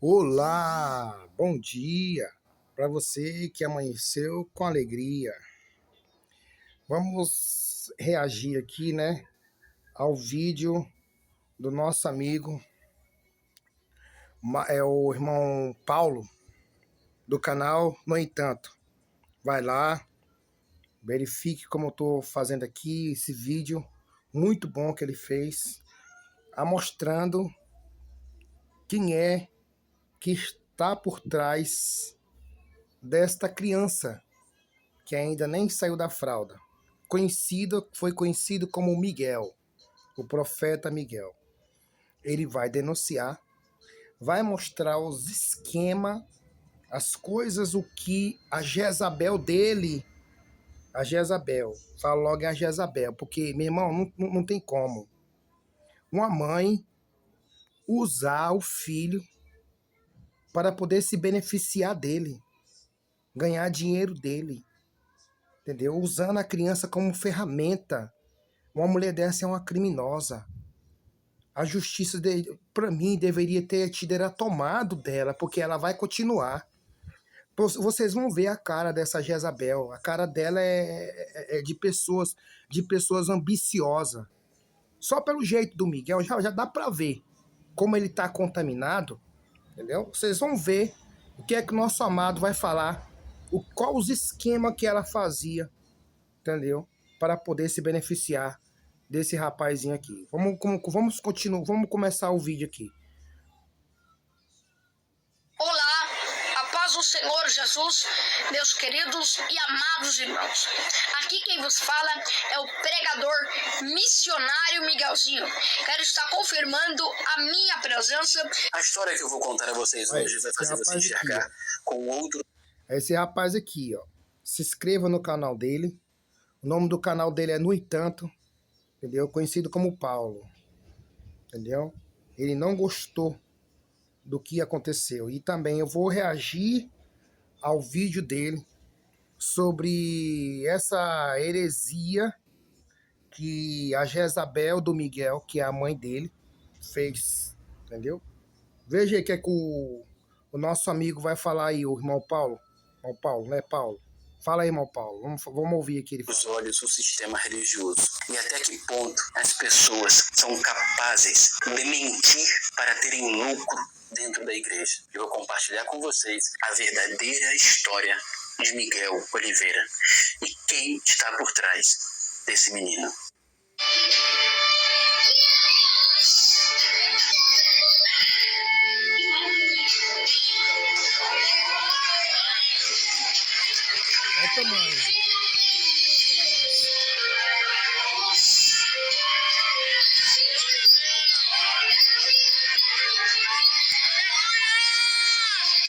Olá, bom dia para você que amanheceu com alegria. Vamos reagir aqui, né, ao vídeo do nosso amigo, o irmão Paulo, do canal No Entanto. Vai lá, verifique como eu estou fazendo aqui esse vídeo muito bom que ele fez, mostrando quem é que está por trás desta criança que ainda nem saiu da fralda. Foi conhecido como Miguel, o profeta Miguel. Ele vai denunciar, vai mostrar os esquemas, as coisas, o que a Jezabel dele, fala logo em a Jezabel, porque, meu irmão, não tem como uma mãe usar o filho para poder se beneficiar dele, ganhar dinheiro dele, entendeu? Usando a criança como ferramenta. Uma mulher dessa é uma criminosa. A justiça, para mim, deveria ter tido tomado dela, porque ela vai continuar. Vocês vão ver a cara dessa Jezabel. A cara dela é de pessoas ambiciosas. Só pelo jeito do Miguel, já dá para ver como ele está contaminado, entendeu? Vocês vão ver o que é que o nosso amado vai falar, qual os esquemas que ela fazia, entendeu? Para poder se beneficiar desse rapazinho aqui. Vamos continuar, vamos começar o vídeo aqui. Olá, a paz do Senhor Jesus, meus queridos e amados irmãos. Aqui quem vos fala é o pregador missionário Miguelzinho. Quero estar confirmando a minha presença. A história que eu vou contar a vocês hoje vai fazer você enxergar com outro... Esse rapaz aqui, ó. Se inscreva no canal dele. O nome do canal dele é No Entanto, entendeu? Conhecido como Paulo, entendeu? Ele não gostou do que aconteceu. E também eu vou reagir ao vídeo dele sobre essa heresia que a Jezabel do Miguel, que é a mãe dele, fez, entendeu? Veja aí o que é que o nosso amigo vai falar aí, o irmão Paulo. Irmão Paulo, né, Paulo? Fala aí, irmão Paulo. Vamos ouvir aqui ele falar. Os olhos do sistema religioso. E até que ponto as pessoas são capazes de mentir para terem lucro dentro da igreja. Eu vou compartilhar com vocês a verdadeira história de Miguel Oliveira e quem está por trás desse menino. Olha o tamanho.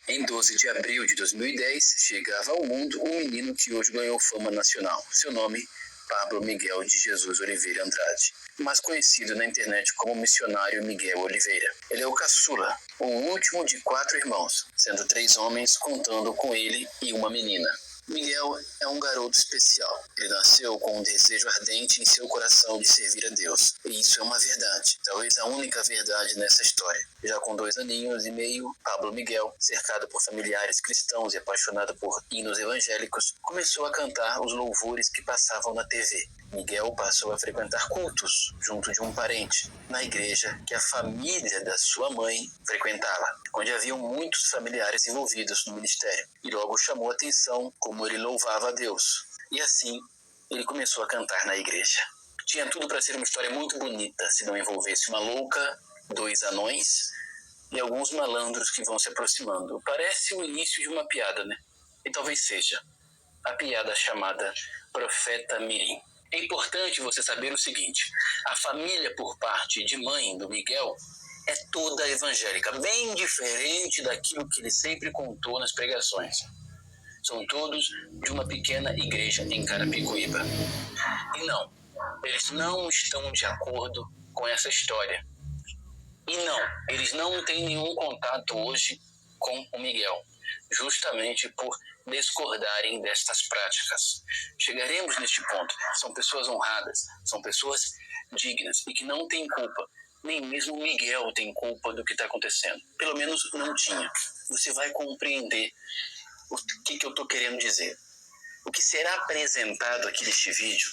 Em 12 de abril de 2010, chegava ao mundo um menino que hoje ganhou fama nacional. Seu nome, Pablo Miguel de Jesus Oliveira Andrade, mas conhecido na internet como missionário Miguel Oliveira. Ele é o caçula, o último de 4 irmãos, sendo 3 homens contando com ele e uma menina. Miguel é um garoto especial. Ele nasceu com um desejo ardente em seu coração de servir a Deus. E isso é uma verdade, talvez a única verdade nessa história. Já com 2 aninhos e meio, Pablo Miguel, cercado por familiares cristãos e apaixonado por hinos evangélicos, começou a cantar os louvores que passavam na TV. Miguel passou a frequentar cultos junto de um parente, na igreja que a família da sua mãe frequentava, onde haviam muitos familiares envolvidos no ministério, e logo chamou a atenção como ele louvava a Deus. E assim, ele começou a cantar na igreja. Tinha tudo para ser uma história muito bonita, se não envolvesse uma louca, 2 anões e alguns malandros que vão se aproximando. Parece o início de uma piada, né? E talvez seja a piada chamada Profeta Mirim. É importante você saber o seguinte: a família por parte de mãe do Miguel é toda evangélica, bem diferente daquilo que ele sempre contou nas pregações. São todos de uma pequena igreja em Carapicuíba. E não, eles não estão de acordo com essa história. E não, eles não têm nenhum contato hoje com o Miguel, justamente por discordarem destas práticas. Chegaremos neste ponto. São pessoas honradas, são pessoas dignas e que não têm culpa Nem mesmo Miguel tem culpa do que está acontecendo. Pelo menos não tinha. Você vai compreender o que eu estou querendo dizer. O que será apresentado aqui neste vídeo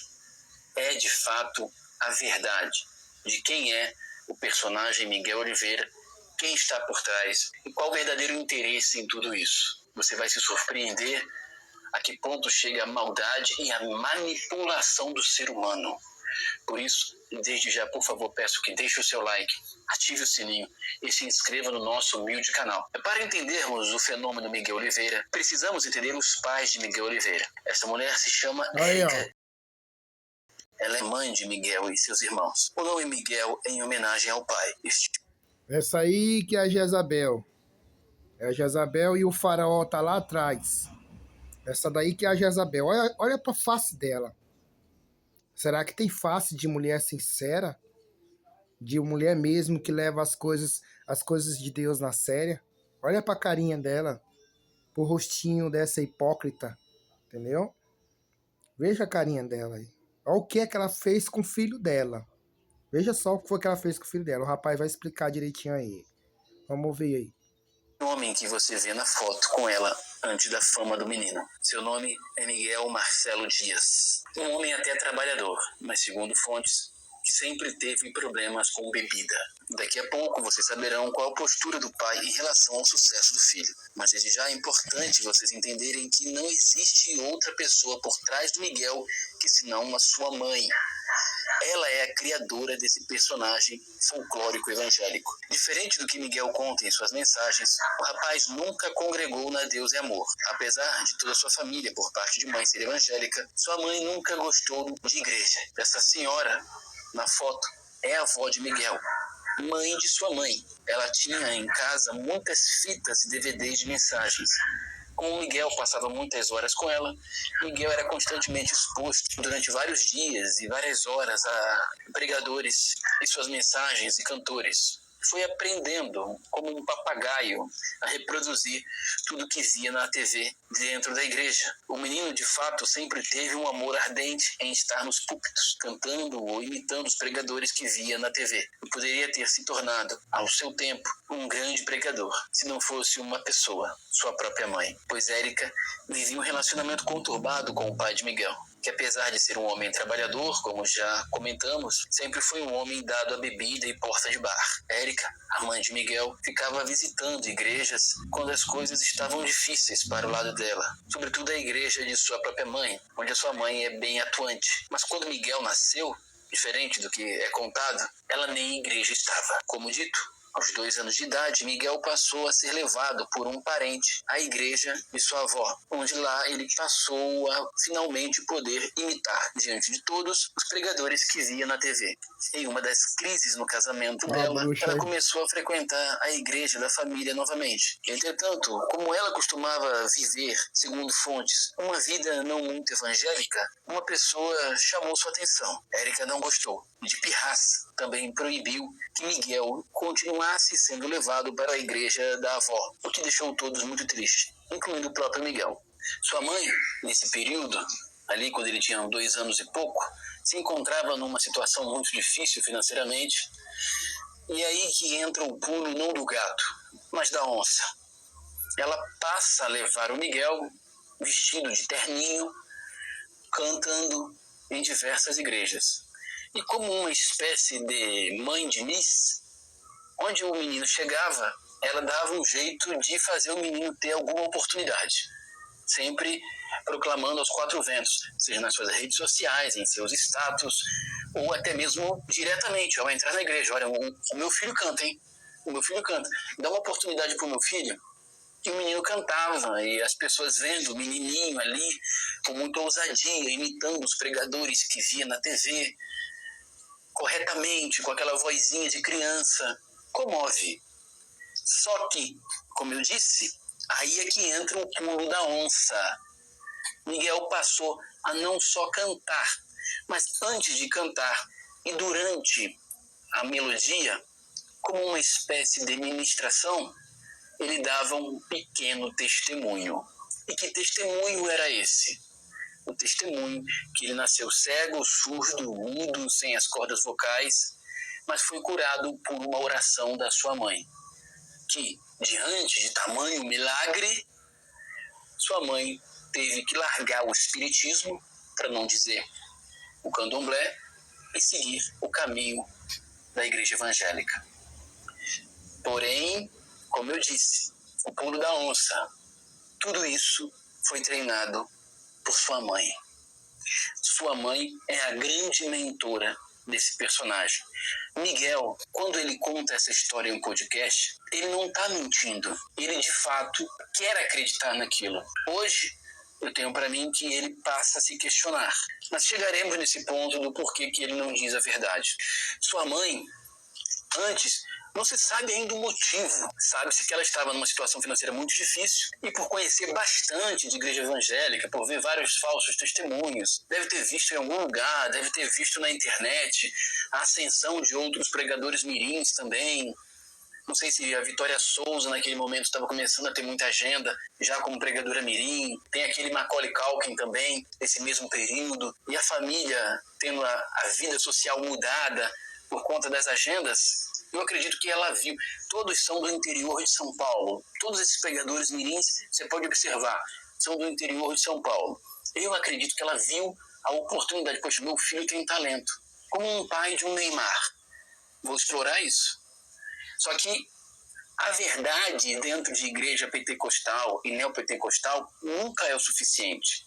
é, de fato, a verdade de quem é o personagem Miguel Oliveira, quem está por trás e qual o verdadeiro interesse em tudo isso. Você vai se surpreender a que ponto chega a maldade e a manipulação do ser humano. Por isso, desde já, por favor, peço que deixe o seu like, ative o sininho e se inscreva no nosso humilde canal. Para entendermos o fenômeno Miguel Oliveira, precisamos entender os pais de Miguel Oliveira. Essa mulher se chama Érica. Ela é mãe de Miguel e seus irmãos. O nome Miguel é em homenagem ao pai. Essa aí que é a Jezabel. É a Jezabel e o faraó tá lá atrás. Essa daí que é a Jezabel. Olha pra face dela. Será que tem face de mulher sincera? De mulher mesmo que leva as coisas de Deus na séria? Olha pra carinha dela. Pro rostinho dessa hipócrita. Entendeu? Veja a carinha dela aí. Olha o que é que ela fez com o filho dela. Veja só o que foi que ela fez com o filho dela. O rapaz vai explicar direitinho aí. Vamos ver aí. O homem que você vê na foto com ela antes da fama do menino. Seu nome é Miguel Marcelo Dias. Um homem até trabalhador, mas segundo fontes, que sempre teve problemas com bebida. Daqui a pouco vocês saberão qual a postura do pai em relação ao sucesso do filho. Mas desde já é importante vocês entenderem que não existe outra pessoa por trás do Miguel que senão a sua mãe. Ela é a criadora desse personagem folclórico evangélico. Diferente do que Miguel conta em suas mensagens, o rapaz nunca congregou na Deus e Amor. Apesar de toda a sua família, por parte de mãe, ser evangélica, sua mãe nunca gostou de igreja. Essa senhora, na foto, é a avó de Miguel, mãe de sua mãe. Ela tinha em casa muitas fitas e DVDs de mensagens. Como Miguel passava muitas horas com ela, Miguel era constantemente exposto durante vários dias e várias horas a pregadores e suas mensagens e cantores. Foi aprendendo, como um papagaio, a reproduzir tudo que via na TV dentro da igreja. O menino, de fato, sempre teve um amor ardente em estar nos púlpitos, cantando ou imitando os pregadores que via na TV. E poderia ter se tornado, ao seu tempo, um grande pregador, se não fosse uma pessoa, sua própria mãe. Pois Érica vivia um relacionamento conturbado com o pai de Miguel, que apesar de ser um homem trabalhador, como já comentamos, sempre foi um homem dado à bebida e porta de bar. Érica, a mãe de Miguel, ficava visitando igrejas quando as coisas estavam difíceis para o lado dela, sobretudo a igreja de sua própria mãe, onde a sua mãe é bem atuante. Mas quando Miguel nasceu, diferente do que é contado, ela nem em igreja estava. Como dito, aos 2 anos de idade, Miguel passou a ser levado por um parente à igreja de sua avó, onde lá ele passou a finalmente poder imitar diante de todos os pregadores que via na TV. Em uma das crises no casamento dela, ela começou a frequentar a igreja da família novamente. Entretanto, como ela costumava viver, segundo fontes, uma vida não muito evangélica, uma pessoa chamou sua atenção. Érica não gostou. De pirraça, também proibiu que Miguel continuasse sendo levado para a igreja da avó, o que deixou todos muito tristes, incluindo o próprio Miguel. Sua mãe, nesse período, ali quando ele tinha 2 anos e pouco, se encontrava numa situação muito difícil financeiramente, e aí que entra o pulo não do gato, mas da onça. Ela passa a levar o Miguel, vestido de terninho, cantando em diversas igrejas. E como uma espécie de mãe de Miss, onde o menino chegava, ela dava um jeito de fazer o menino ter alguma oportunidade. Sempre proclamando aos 4 ventos, seja nas suas redes sociais, em seus status, ou até mesmo diretamente, ao entrar na igreja. Olha, o meu filho canta, hein? O meu filho canta. Dá uma oportunidade pro meu filho. E o menino cantava, e as pessoas vendo o menininho ali, com muita ousadia, imitando os pregadores que via na TV, corretamente, com aquela vozinha de criança, comove. Só que, como eu disse, aí é que entra o pulo da onça. Miguel passou a não só cantar, mas antes de cantar e durante a melodia, como uma espécie de ministração, ele dava um pequeno testemunho. E que testemunho era esse? O testemunho que ele nasceu cego, surdo, mudo, sem as cordas vocais, mas foi curado por uma oração da sua mãe, que, diante de tamanho milagre, sua mãe teve que largar o espiritismo, para não dizer o candomblé, e seguir o caminho da igreja evangélica. Porém, como eu disse, o pulo da onça, tudo isso foi treinado por sua mãe. Sua mãe é a grande mentora desse personagem. Miguel, quando ele conta essa história em um podcast, ele não está mentindo. Ele, de fato, quer acreditar naquilo. Hoje, eu tenho para mim que ele passa a se questionar. Mas chegaremos nesse ponto do porquê que ele não diz a verdade. Sua mãe, antes, não se sabe ainda o motivo. Sabe-se que ela estava numa situação financeira muito difícil e por conhecer bastante de igreja evangélica, por ver vários falsos testemunhos, deve ter visto em algum lugar, deve ter visto na internet a ascensão de outros pregadores mirins também. Não sei se a Vitória Souza naquele momento estava começando a ter muita agenda, já como pregadora mirim. Tem aquele Macaulay Culkin também, nesse mesmo período. E a família tendo a vida social mudada por conta das agendas. Eu acredito que ela viu. Todos são do interior de São Paulo. Todos esses pregadores mirins, você pode observar, são do interior de São Paulo. Eu acredito que ela viu a oportunidade. Poxa, meu filho tem talento. Como um pai de um Neymar. Vou explorar isso. Só que a verdade dentro de igreja pentecostal e neopentecostal nunca é o suficiente.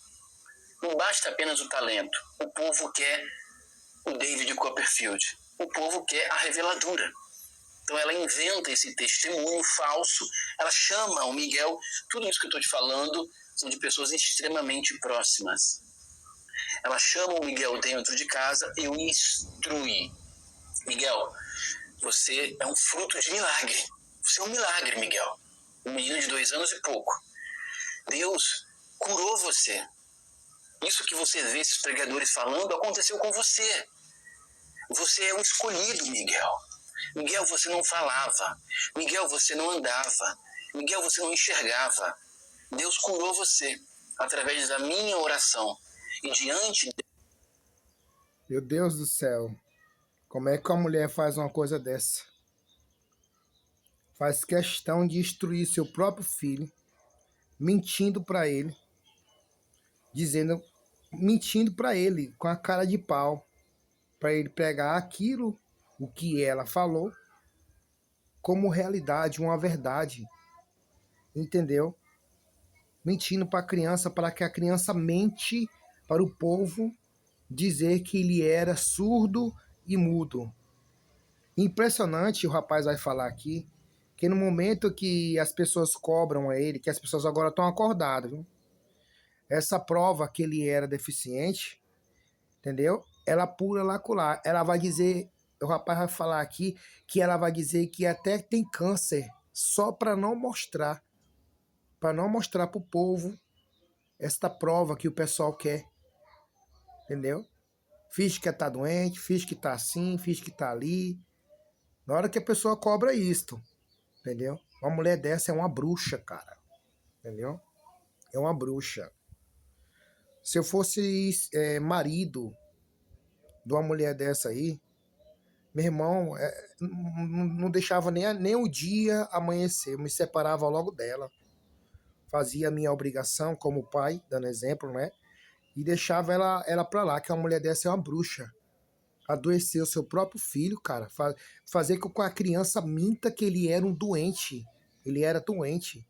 Não basta apenas o talento. O povo quer o David Copperfield. O povo quer a reveladura. Então ela inventa esse testemunho falso, ela chama o Miguel, tudo isso que eu estou te falando são de pessoas extremamente próximas. Ela chama o Miguel dentro de casa e o instrui. Miguel, você é um fruto de milagre. Você é um milagre, Miguel. Um menino de 2 anos e pouco. Deus curou você. Isso que você vê esses pregadores falando aconteceu com você. Você é um escolhido, Miguel. Miguel, você não falava. Miguel, você não andava. Miguel, você não enxergava. Deus curou você através da minha oração. E diante... Meu Deus do céu. Como é que a mulher faz uma coisa dessa? Faz questão de instruir seu próprio filho, mentindo para ele, mentindo para ele, com a cara de pau, para ele pegar aquilo, o que ela falou, como realidade, uma verdade, entendeu? Mentindo para a criança, para que a criança mente para o povo dizer que ele era surdo e mudo. Impressionante, o rapaz vai falar aqui, que no momento que as pessoas cobram a ele, que as pessoas agora estão acordadas, viu? Essa prova que ele era deficiente, entendeu? Ela pula lá colar. Ela vai dizer, o rapaz vai falar aqui, que ela vai dizer que até tem câncer, só para não mostrar para o povo esta prova que o pessoal quer, entendeu? Finge que tá doente, finge que tá assim, finge que tá ali. Na hora que a pessoa cobra isto, entendeu? Uma mulher dessa é uma bruxa, cara, entendeu? É uma bruxa. Se eu fosse marido de uma mulher dessa aí, meu irmão, não deixava nem o dia amanhecer, eu me separava logo dela. Fazia a minha obrigação como pai, dando exemplo, né? E deixava ela pra lá, que uma mulher dessa é uma bruxa. Adoecer o seu próprio filho, cara. Fazer com que a criança minta que ele era um doente. Ele era doente.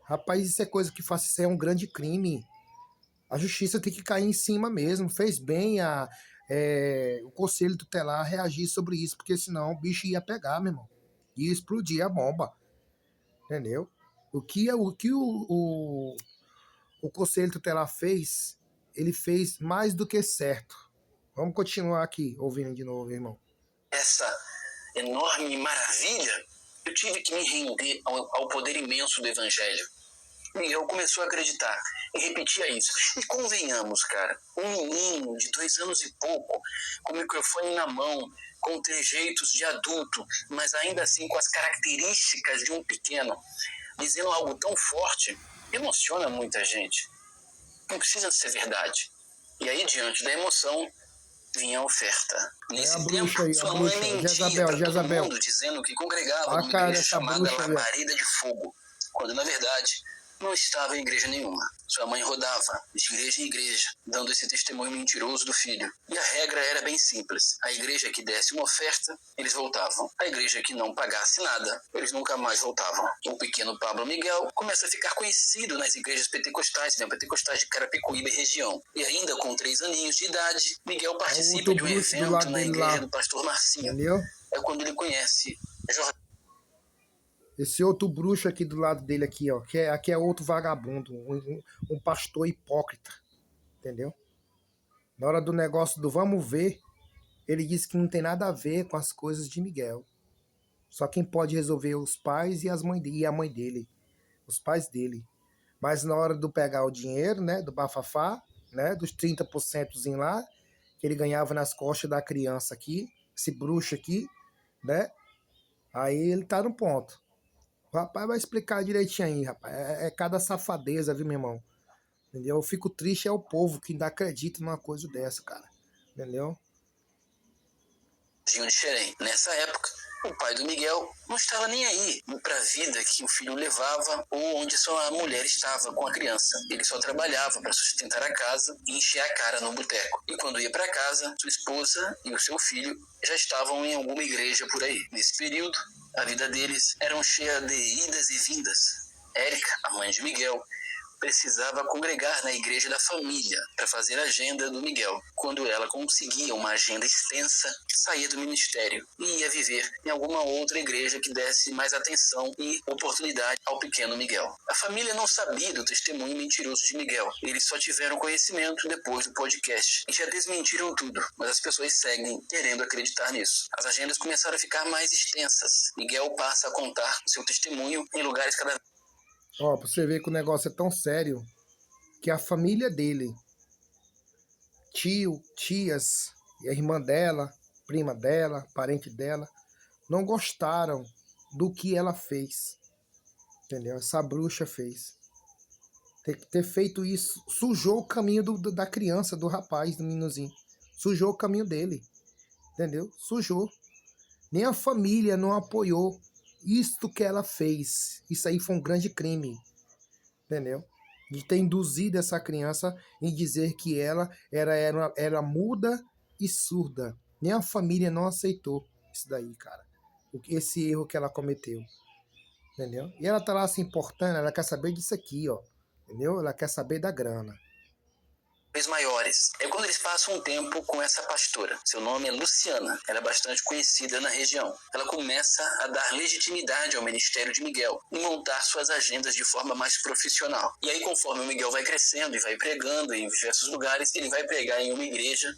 Rapaz, isso é coisa que faz, isso é um grande crime. A justiça tem que cair em cima mesmo. Fez bem o conselho tutelar reagir sobre isso, porque senão o bicho ia pegar, meu irmão. Ia explodir a bomba. Entendeu? O que o conselho tutelar fez, ele fez mais do que certo. Vamos continuar aqui, ouvindo de novo, irmão. Essa enorme maravilha, eu tive que me render ao poder imenso do Evangelho. E eu comecei a acreditar e repetia isso. E convenhamos, cara, um menino de 2 anos e pouco, com o microfone na mão, com trejeitos de adulto, mas ainda assim com as características de um pequeno, dizendo algo tão forte, emociona muita gente. Não precisa ser verdade. E aí, diante da emoção, vinha a oferta. É a Nesse bruxa tempo, aí, a sua mãe bruxa. mentia Jezabel, para todo Jezabel. mundo, dizendo que congregava A numa cara igreja dessa chamada bruxa aí, ó. Labareda de Fogo, quando na verdade não estava em igreja nenhuma. Sua mãe rodava de igreja em igreja, dando esse testemunho mentiroso do filho. E a regra era bem simples. A igreja que desse uma oferta, eles voltavam. A igreja que não pagasse nada, eles nunca mais voltavam. O pequeno Pablo Miguel começa a ficar conhecido nas igrejas pentecostais, pentecostais de Carapicuíba e região. E ainda com 3 aninhos de idade, Miguel É o participa outro de um bruxo do evento lado na dele igreja lá. do pastor Marcinho. Entendeu? É quando ele conhece Esse outro bruxo aqui do lado dele aqui, ó. Aqui é outro vagabundo. Um pastor hipócrita. Entendeu? Na hora do negócio do vamos ver, ele disse que não tem nada a ver com as coisas de Miguel. Só quem pode resolver os pais e a mãe dele. Os pais dele. Mas na hora do pegar o dinheiro, né? Do bafafá, né? Dos 30% lá, que ele ganhava nas costas da criança aqui, esse bruxo aqui, né? Aí ele tá no ponto. O rapaz vai explicar direitinho aí, rapaz. É cada safadeza, viu, meu irmão? Entendeu? Eu fico triste, é o povo que ainda acredita numa coisa dessa, cara. Entendeu? de Xerém. Nessa época, o pai do Miguel não estava nem aí para a vida que o filho levava ou onde sua mulher estava com a criança. Ele só trabalhava para sustentar a casa e encher a cara no boteco. E quando ia para casa, sua esposa e o seu filho já estavam em alguma igreja por aí. Nesse período, a vida deles era cheia de idas e vindas. Érica, a mãe de Miguel, precisava congregar na igreja da família para fazer a agenda do Miguel. Quando ela conseguia uma agenda extensa, saía do ministério e ia viver em alguma outra igreja que desse mais atenção e oportunidade ao pequeno Miguel. A família não sabia do testemunho mentiroso de Miguel. Eles só tiveram conhecimento depois do podcast. E já desmentiram tudo, mas as pessoas seguem querendo acreditar nisso. As agendas começaram a ficar mais extensas. Miguel passa a contar seu testemunho em lugares cada vez. Ó, pra você ver que o negócio é tão sério que a família dele, tio, tias, e a irmã dela, prima dela, parente dela, não gostaram do que ela fez. Entendeu? Essa bruxa fez. Ter feito isso, sujou o caminho da criança, do rapaz, do meninozinho. Sujou o caminho dele. Entendeu? Sujou. Nem a família não apoiou isto que ela fez. Isso aí foi um grande crime. Entendeu? De ter induzido essa criança em dizer que ela era muda e surda. Nem a família não aceitou isso daí, cara. Esse erro que ela cometeu. Entendeu? E ela tá lá se importando, ela quer saber disso aqui, ó. Entendeu? Ela quer saber da grana. Maiores. É quando eles passam um tempo com essa pastora. Seu nome é Luciana. Ela é bastante conhecida na região. Ela começa a dar legitimidade ao ministério de Miguel e montar suas agendas de forma mais profissional. E aí, conforme o Miguel vai crescendo e vai pregando em diversos lugares, ele vai pregar em uma igreja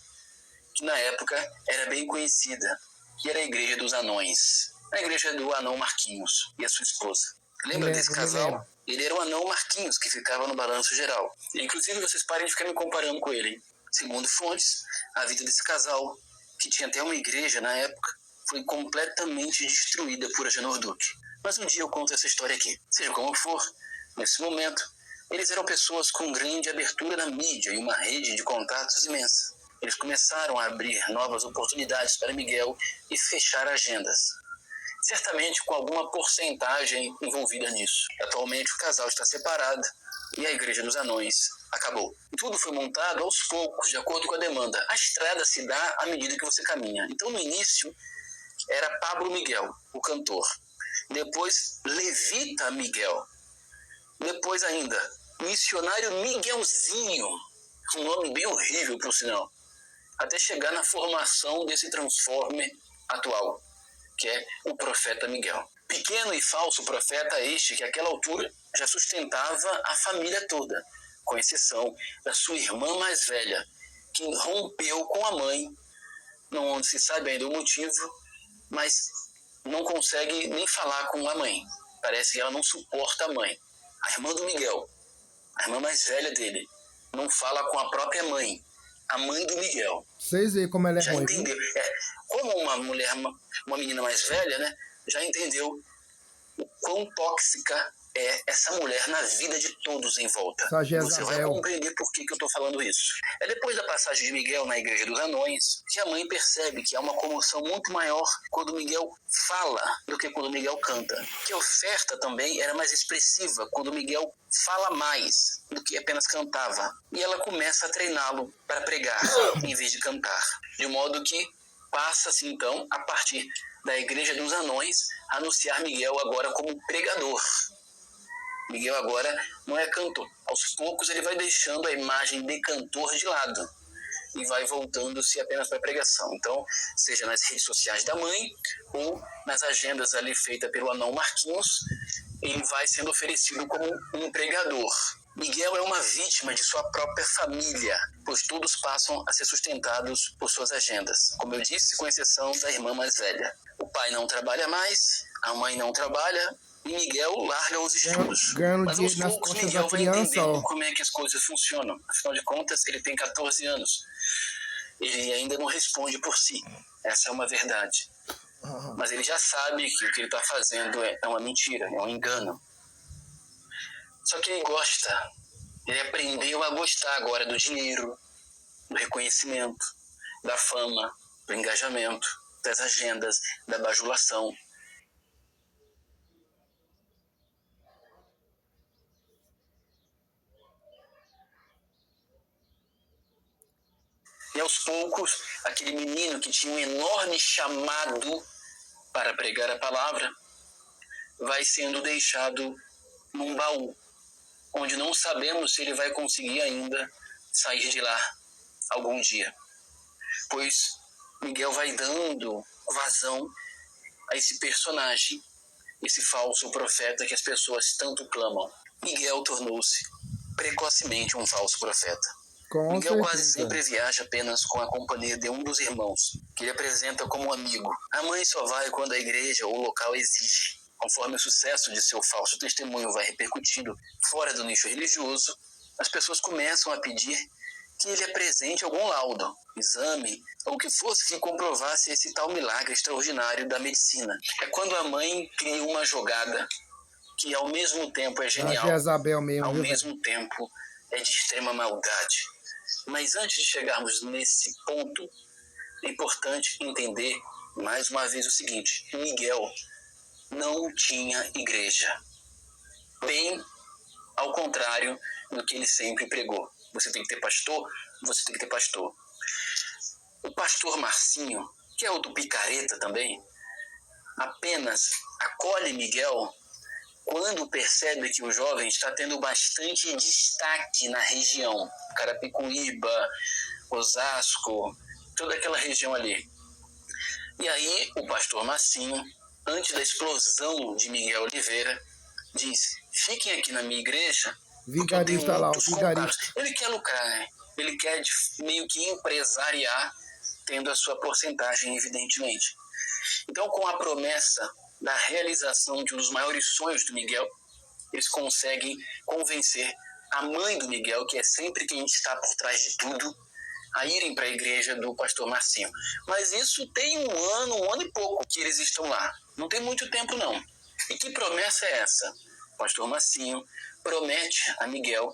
que na época era bem conhecida, que era a Igreja dos Anões. A igreja do anão Marquinhos e a sua esposa. Lembra desse casal? Ele era o anão Marquinhos, que ficava no balanço geral. E, inclusive, vocês parem de ficar me comparando com ele. Segundo fontes, a vida desse casal, que tinha até uma igreja na época, foi completamente destruída por Agenor Duque. Mas um dia eu conto essa história aqui. Seja como for, nesse momento, eles eram pessoas com grande abertura na mídia e uma rede de contatos imensa. Eles começaram a abrir novas oportunidades para Miguel e fechar agendas. Certamente com alguma porcentagem envolvida nisso. Atualmente o casal está separado e a Igreja dos Anões acabou. Tudo foi montado aos poucos, de acordo com a demanda. A estrada se dá à medida que você caminha. Então no início era Pablo Miguel, o cantor. Depois Levita Miguel. Depois ainda Missionário Miguelzinho. Um nome bem horrível por sinal. Até chegar na formação desse transforme atual, que é o profeta Miguel. Pequeno e falso profeta este que àquela altura já sustentava a família toda, com exceção da sua irmã mais velha, que rompeu com a mãe, não se sabe ainda o motivo, mas não consegue nem falar com a mãe. Parece que ela não suporta a mãe. A irmã do Miguel, a irmã mais velha dele, não fala com a própria mãe, a mãe do Miguel. Vocês veem como ela é já ruim. Entendeu? Como uma mulher, uma menina mais velha, né, já entendeu o quão tóxica é essa mulher na vida de todos em volta. Essa Você vai Jezabel. compreender por que eu estou falando isso. É depois da passagem de Miguel na igreja dos anões que a mãe percebe que há uma comoção muito maior quando Miguel fala do que quando Miguel canta. Que a oferta também era mais expressiva quando Miguel fala mais do que apenas cantava. E ela começa a treiná-lo para pregar em vez de cantar. De modo que passa-se então, a partir da igreja dos anões, a anunciar Miguel agora como pregador. Miguel agora não é cantor. Aos poucos ele vai deixando a imagem de cantor de lado e vai voltando-se apenas para a pregação. Então, seja nas redes sociais da mãe ou nas agendas ali feitas pelo anão Marquinhos, ele vai sendo oferecido como um pregador. Miguel é uma vítima de sua própria família, pois todos passam a ser sustentados por suas agendas. Como eu disse, com exceção da irmã mais velha. O pai não trabalha mais, a mãe não trabalha, e Miguel larga os estudos. Ganhando Mas aos dinheiro nas poucos costas Miguel da vai criança, entendendo ó. como é que as coisas funcionam. Afinal de contas, ele tem 14 anos. Ele ainda não responde por si. Essa é uma verdade. Mas ele já sabe que o que ele está fazendo é uma mentira, é um engano. Só que ele gosta. Ele aprendeu a gostar agora do dinheiro, do reconhecimento, da fama, do engajamento, das agendas, da bajulação. E aos poucos, aquele menino que tinha um enorme chamado para pregar a palavra vai sendo deixado num baú, onde não sabemos se ele vai conseguir ainda sair de lá algum dia. Pois Miguel vai dando vazão a esse personagem, esse falso profeta que as pessoas tanto clamam. Miguel tornou-se precocemente um falso profeta. Com Miguel quase certeza. sempre viaja apenas com a companhia de um dos irmãos, que ele apresenta como um amigo. A mãe só vai quando a igreja ou o local exige. Conforme o sucesso de seu falso testemunho vai repercutindo fora do nicho religioso, as pessoas começam a pedir que ele apresente algum laudo, exame, ou o que fosse que comprovasse esse tal milagre extraordinário da medicina. É quando a mãe cria uma jogada que ao mesmo tempo é A genial, Jezabel mesmo, ao viu, velho? mesmo tempo é de extrema maldade. Mas antes de chegarmos nesse ponto, é importante entender mais uma vez o seguinte: Miguel não tinha igreja. Bem ao contrário do que ele sempre pregou. Você tem que ter pastor, você tem que ter pastor. O pastor Marcinho, que é outro picareta também, apenas acolhe Miguel quando percebe que o jovem está tendo bastante destaque na região. Carapicuíba, Osasco, toda aquela região ali. E aí o pastor Marcinho, antes da explosão de Miguel Oliveira, diz: fiquem aqui na minha igreja, porque eu tenho Vigarista lá, o muitos contatos. vigarista. Ele quer lucrar, né? Ele quer meio que empresariar, tendo a sua porcentagem, evidentemente. Então, com a promessa da realização de um dos maiores sonhos do Miguel, eles conseguem convencer a mãe do Miguel, que é sempre quem está por trás de tudo, a irem para a igreja do pastor Marcinho. Mas isso tem um ano e pouco que eles estão lá. Não tem muito tempo, não. E que promessa é essa? O pastor Marcinho promete a Miguel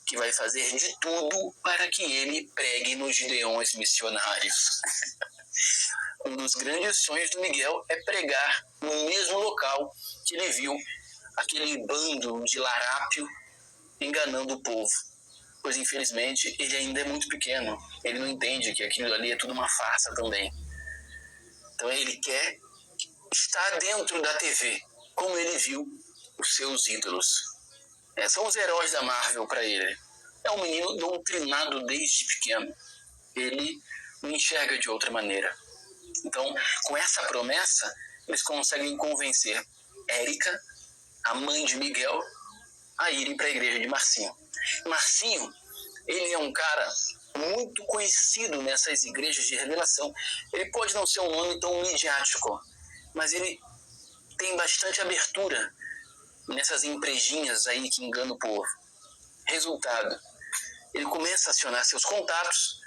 que vai fazer de tudo para que ele pregue nos gideões missionários. Um dos grandes sonhos do Miguel é pregar no mesmo local que ele viu aquele bando de larápio enganando o povo. Pois, infelizmente, ele ainda é muito pequeno. Ele não entende que aquilo ali é tudo uma farsa também. Então, ele quer estar dentro da TV, como ele viu os seus ídolos. São os heróis da Marvel para ele. É um menino doutrinado desde pequeno. Ele não enxerga de outra maneira. Então, com essa promessa, eles conseguem convencer Érica, a mãe de Miguel, a irem para a igreja de Marcinho. Marcinho, ele é um cara muito conhecido nessas igrejas de revelação. Ele pode não ser um nome tão midiático, mas ele tem bastante abertura nessas emprejinhas aí que enganam o povo. Resultado, ele começa a acionar seus contatos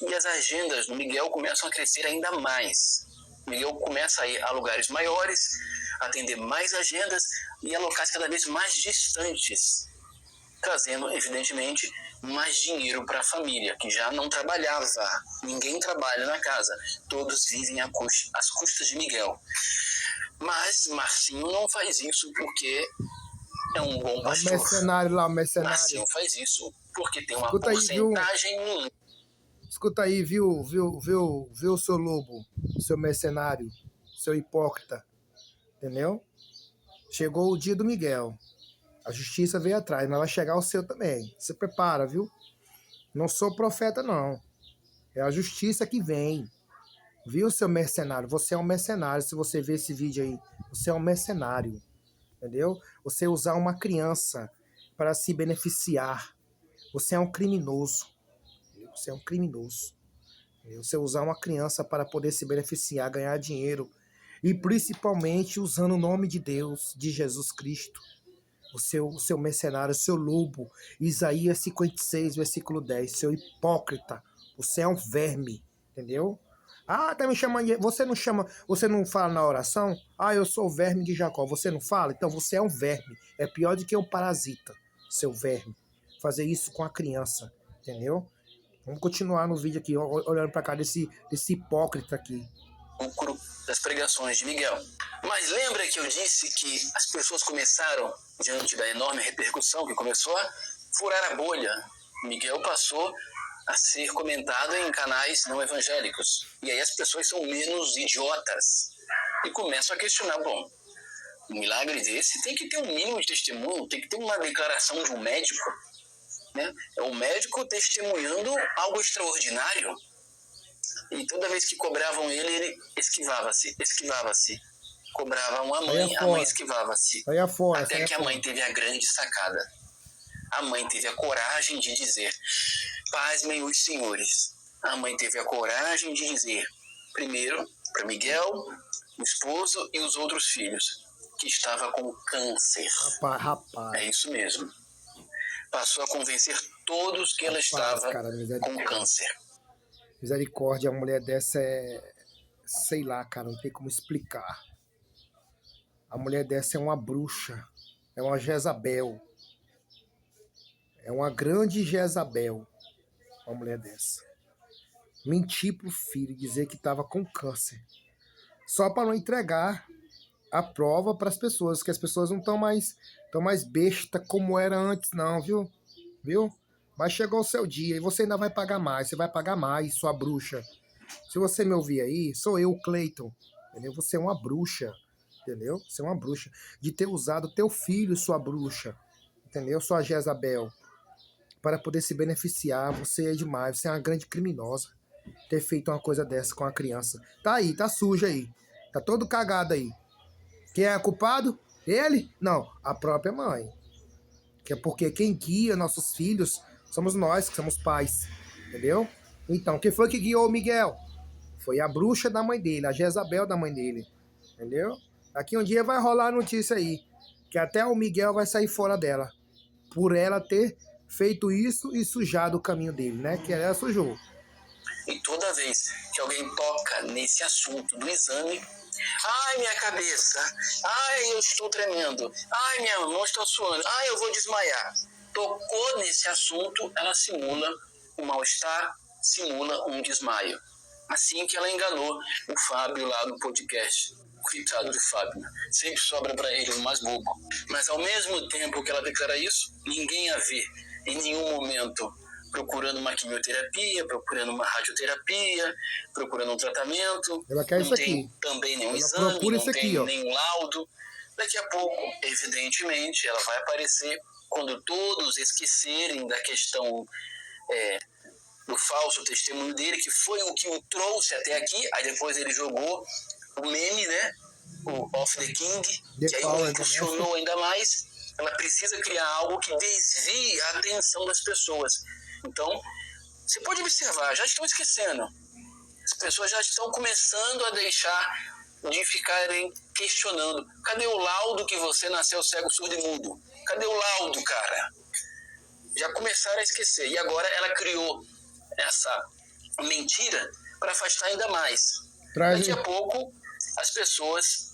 e as agendas do Miguel começam a crescer ainda mais. Miguel começa a ir a lugares maiores, atender mais agendas e alocar cada vez mais distantes, trazendo, evidentemente, mais dinheiro para a família, que já não trabalhava. Ninguém trabalha na casa, todos vivem às custas de Miguel. Mas Marcinho não faz isso porque é um bom pastor. O mercenário lá, o mercenário. Marcinho faz isso porque tem uma Escuta porcentagem aí, mínima. Escuta aí, viu, seu lobo, seu mercenário, seu hipócrita, entendeu? Chegou o dia do Miguel. A justiça veio atrás, mas vai chegar o seu também. Se prepara, viu? Não sou profeta, não. É a justiça que vem. Viu, seu mercenário? Você é um mercenário. Se você ver esse vídeo aí, você é um mercenário. Entendeu? Você usar uma criança para se beneficiar. Você é um criminoso. Você é um criminoso. Você usar uma criança para poder se beneficiar, ganhar dinheiro. E principalmente usando o nome de Deus, de Jesus Cristo. O seu mercenário, o seu lobo. Isaías 56, versículo 10. Seu hipócrita. Você é um verme. Entendeu? Ah, tá me chamando de... Você não fala na oração? Ah, eu sou o verme de Jacó. Você não fala? Então você é um verme. É pior do que um parasita, seu verme. Fazer isso com a criança. Entendeu? Vamos continuar no vídeo aqui, olhando pra cá desse hipócrita aqui. Lucro das pregações de Miguel. Mas lembra que eu disse que as pessoas começaram, diante da enorme repercussão que começou a furar a bolha. Miguel passou a ser comentado em canais não evangélicos. E aí as pessoas são menos idiotas e começam a questionar, bom, um milagre desse tem que ter um mínimo de testemunho, tem que ter uma declaração de um médico, né? É o médico testemunhando algo extraordinário. E toda vez que cobravam ele esquivava-se. Cobravam a mãe esquivava-se. Até que a mãe teve a grande sacada. A mãe teve a coragem de dizer, pasmem os senhores. A mãe teve a coragem de dizer, primeiro, para Miguel, o esposo e os outros filhos, que estava com câncer. Rapaz. É isso mesmo. Passou a convencer todos que ela estava com câncer. Misericórdia, a mulher dessa é... Sei lá, cara, não tem como explicar. A mulher dessa é uma bruxa. É uma Jezabel. É uma grande Jezabel. Uma mulher dessa. Mentir pro filho, dizer que estava com câncer. Só para não entregar a prova para as pessoas, que as pessoas não estão mais besta como era antes, não, viu? Viu? Mas chegou o seu dia e você ainda vai pagar mais. Você vai pagar mais, sua bruxa. Se você me ouvir aí, sou eu, Cleiton. Entendeu? Você é uma bruxa. Entendeu? Você é uma bruxa. De ter usado teu filho, sua bruxa. Entendeu? Sua Jezabel. Para poder se beneficiar. Você é demais. Você é uma grande criminosa. Ter feito uma coisa dessa com a criança. Tá aí, tá sujo aí. Tá todo cagado aí. Quem é culpado? Ele? Não, a própria mãe. Que é porque quem guia nossos filhos somos nós, que somos pais. Entendeu? Então, quem foi que guiou o Miguel? Foi a bruxa da mãe dele, a Jezabel da mãe dele. Entendeu? Daqui um dia vai rolar a notícia aí. Que até o Miguel vai sair fora dela. Por ela ter feito isso e sujado o caminho dele, né? Que ela sujou. E toda vez que alguém toca nesse assunto do exame, ai, minha cabeça, ai, eu estou tremendo, ai, minha mão está suando, ai, eu vou desmaiar. Tocou nesse assunto, ela simula o mal-estar, simula um desmaio. Assim que ela enganou o Fábio lá no podcast. Coitado do Fábio, sempre sobra para ele o mais bobo. Mas ao mesmo tempo que ela declara isso, ninguém a vê em nenhum momento procurando uma quimioterapia, procurando uma radioterapia, procurando um tratamento. Ela quer não isso tem aqui. também nenhum Ela exame, procura não isso tem aqui, ó. nenhum laudo. Daqui a pouco, evidentemente, ela vai aparecer quando todos esquecerem da questão do falso testemunho dele, que foi o que o trouxe até aqui. Aí depois ele jogou o meme, né? O Off the King, que aí impulsionou ainda mais. Ela precisa criar algo que desvie a atenção das pessoas. Então, você pode observar, já estão esquecendo. As pessoas já estão começando a deixar de ficarem questionando. Cadê o laudo que você nasceu cego, surdo e mudo? Cadê o laudo, cara? Já começaram a esquecer. E agora ela criou essa mentira para afastar ainda mais. Daqui a pouco, as pessoas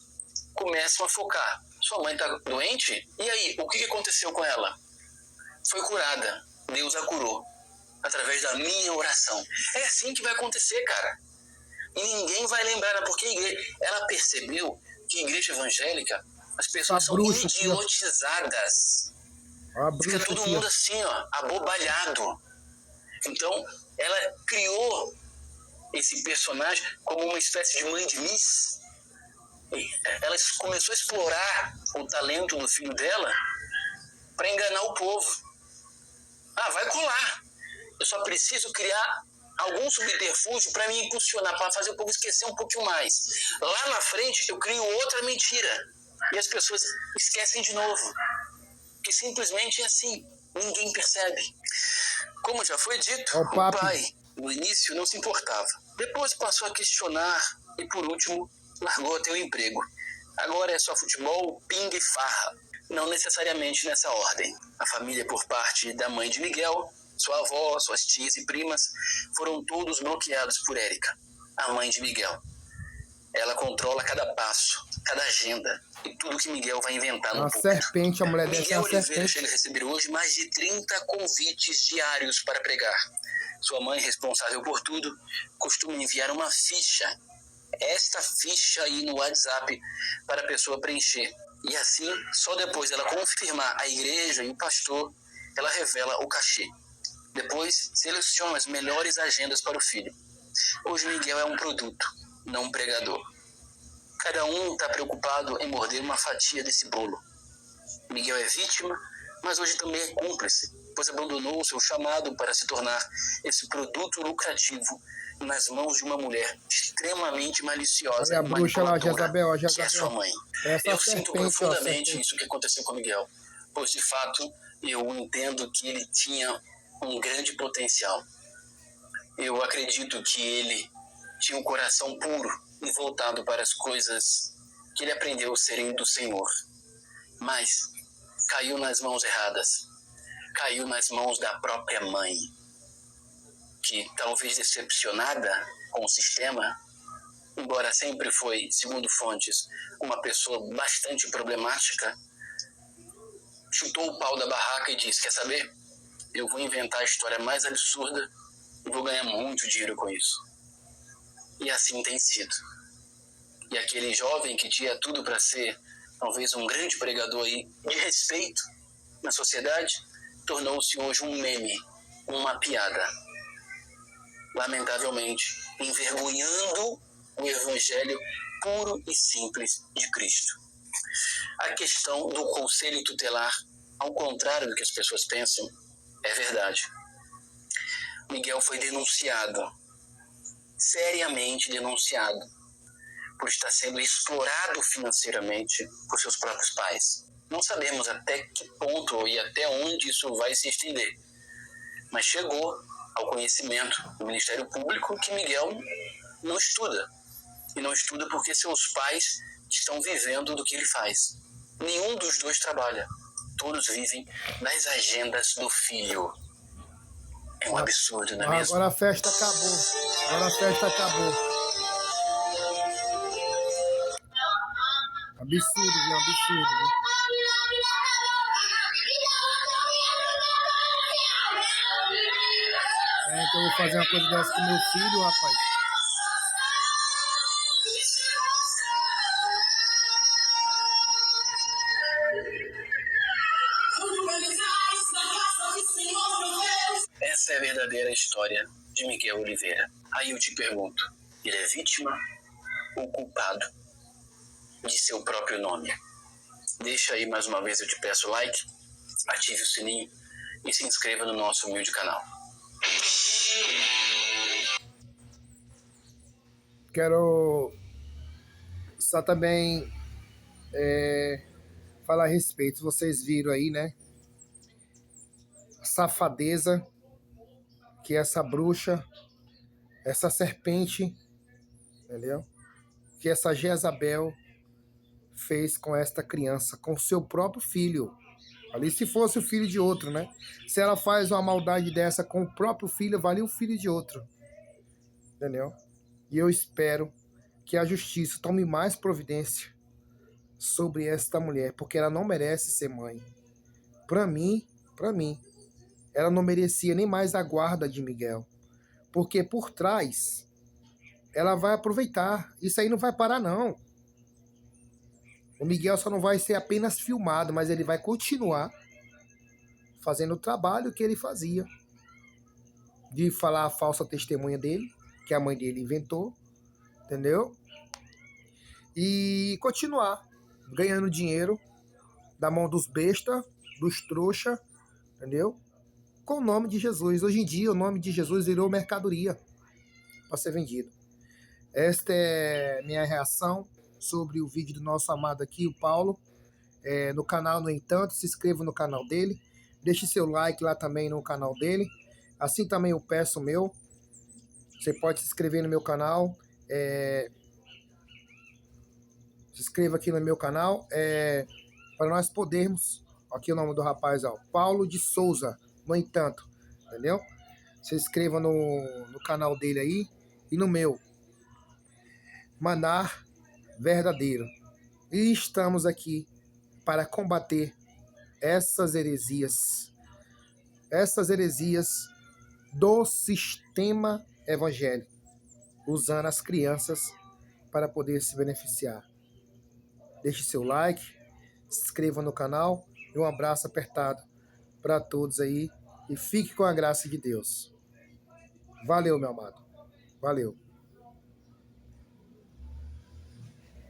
começam a focar. Sua mãe está doente? E aí, o que aconteceu com ela? Foi curada. Deus a curou. Através da minha oração. É assim que vai acontecer, cara. E ninguém vai lembrar, porque ela percebeu que a igreja evangélica, as pessoas são idiotizadas. Fica todo mundo assim, ó, abobalhado. Então, ela criou esse personagem como uma espécie de mãe de Miss. Ela começou a explorar o talento do filho dela para enganar o povo. Ah, vai colar. Eu só preciso criar algum subterfúgio para me impulsionar, para fazer o povo esquecer um pouquinho mais. Lá na frente, eu crio outra mentira. E as pessoas esquecem de novo. Que simplesmente é assim. Ninguém percebe. Como já foi dito, o pai, no início, não se importava. Depois passou a questionar e, por último, largou até o emprego. Agora é só futebol, pinga e farra. Não necessariamente nessa ordem. A família, por parte da mãe de Miguel, sua avó, suas tias e primas, foram todos bloqueados por Érica, a mãe de Miguel. Ela controla cada passo, cada agenda e tudo que Miguel vai inventar no púlpito. Serpente, a mulher dessa Miguel Oliveira chega a receber hoje mais de 30 convites diários para pregar. Sua mãe, responsável por tudo, costuma enviar uma ficha. Esta ficha aí no WhatsApp para a pessoa preencher. E assim, só depois dela confirmar a igreja e o pastor, ela revela o cachê. Depois, seleciona as melhores agendas para o filho. Hoje Miguel é um produto, não um pregador. Cada um está preocupado em morder uma fatia desse bolo. Miguel é vítima, mas hoje também é cúmplice, pois abandonou o seu chamado para se tornar esse produto lucrativo nas mãos de uma mulher extremamente maliciosa e manipuladora, que é sua mãe. Eu sinto profundamente isso que aconteceu com Miguel, pois de fato eu entendo que ele tinha um grande potencial. Eu acredito que ele tinha um coração puro e voltado para as coisas que ele aprendeu a serem do Senhor. Mas caiu nas mãos erradas. Caiu nas mãos da própria mãe, que talvez decepcionada com o sistema, embora sempre foi, segundo fontes, uma pessoa bastante problemática, chutou o pau da barraca e disse: quer saber? Eu vou inventar a história mais absurda e vou ganhar muito dinheiro com isso. E assim tem sido. E aquele jovem que tinha tudo para ser talvez um grande pregador aí de respeito na sociedade, tornou-se hoje um meme, uma piada. Lamentavelmente, envergonhando o evangelho puro e simples de Cristo. A questão do conselho tutelar, ao contrário do que as pessoas pensam, é verdade. Miguel foi denunciado, seriamente denunciado, por estar sendo explorado financeiramente por seus próprios pais. Não sabemos até que ponto e até onde isso vai se estender, mas chegou ao conhecimento do Ministério Público que Miguel não estuda. E não estuda porque seus pais estão vivendo do que ele faz. Nenhum dos dois trabalha. Todos vivem nas agendas do filho. É um absurdo, não é mesmo? Agora a festa acabou. Absurdo, viu? Absurdo, viu? É que eu vou fazer uma coisa dessa com meu filho, rapaz. Essa é a verdadeira história de Miguel Oliveira. Aí eu te pergunto, ele é vítima ou culpado de seu próprio nome? Deixa aí mais uma vez, eu te peço like, ative o sininho e se inscreva no nosso humilde canal. Quero só também falar a respeito. Vocês viram aí, né? A safadeza que essa bruxa, essa serpente, entendeu? Que essa Jezabel fez com esta criança, com seu próprio filho. Ali se fosse o filho de outro, né? Se ela faz uma maldade dessa com o próprio filho, vale o filho de outro. Entendeu? E eu espero que a justiça tome mais providência sobre esta mulher, porque ela não merece ser mãe. Para mim, ela não merecia nem mais a guarda de Miguel, porque por trás ela vai aproveitar. Isso aí não vai parar, não. O Miguel só não vai ser apenas filmado, mas ele vai continuar fazendo o trabalho que ele fazia, de falar a falsa testemunha dele, que a mãe dele inventou, entendeu? E continuar ganhando dinheiro da mão dos bestas, dos trouxa, entendeu? Com o nome de Jesus. Hoje em dia, o nome de Jesus virou mercadoria para ser vendido. Esta é minha reação sobre o vídeo do nosso amado aqui, o Paulo. No canal, no entanto, se inscreva no canal dele. Deixe seu like lá também no canal dele. Assim também eu peço o meu. Você pode se inscrever no meu canal. Se inscreva aqui no meu canal. Para nós podermos... Aqui o nome do rapaz, ó, Paulo de Souza. No entanto, entendeu? Se inscreva no canal dele aí e no meu. Manar Verdadeiro. E estamos aqui para combater essas heresias do sistema evangélico, usando as crianças para poder se beneficiar. Deixe seu like, se inscreva no canal e um abraço apertado para todos aí e fique com a graça de Deus. Valeu, meu amado. Valeu.